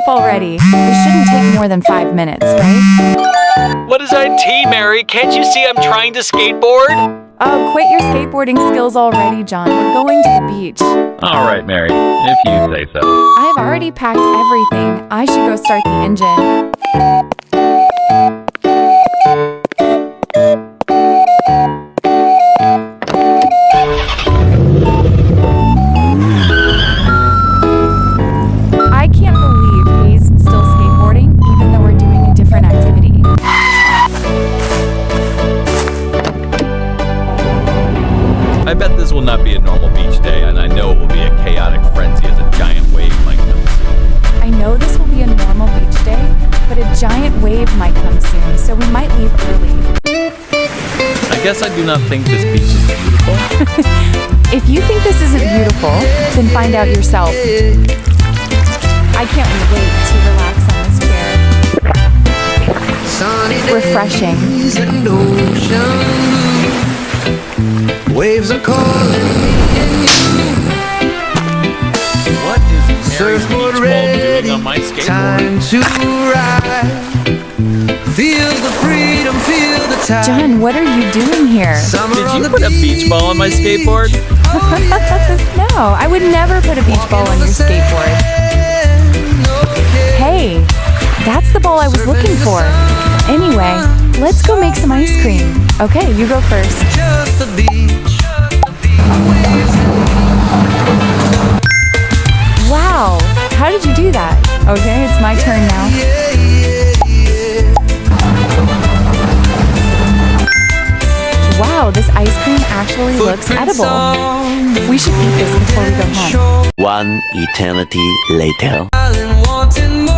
already. This shouldn't take more than 5 minutes, right? What is IT, Mary? Can't you see I'm trying to skateboard? Oh, quit your skateboarding skills already, John. We're going to the beach. All right, Mary, if you say so. I've already packed everything. I should go start the engine. I can't believe he's still skateboarding, even though we're doing a different activity. I bet this will not be a normal beach day, and I know it will be a chaotic frenzy as a giant wave might come soon. I know this will be a normal beach day, but a giant wave might come soon, so we might leave early. I guess I do not think this beach is beautiful. If you think this isn't beautiful, then find out yourself. I can't wait to relax on this chair. Refreshing. Waves are calling me and you. What is Mary's Surfboard beach ball ready, doing on my skateboard? time to ride. Feel the freedom, feel the tide. John, what are you doing here? Summer Did on you the put a beach ball on my skateboard? No, I would never put a beach ball on your skateboard. Hey, that's the ball I was looking for. Anyway, let's go make some ice cream. Okay, you go first. Just the beach. Wow, how did you do that? Okay, it's my turn now. Wow, this ice cream actually looks edible. We should eat this before we go home. One eternity later. Wanting more.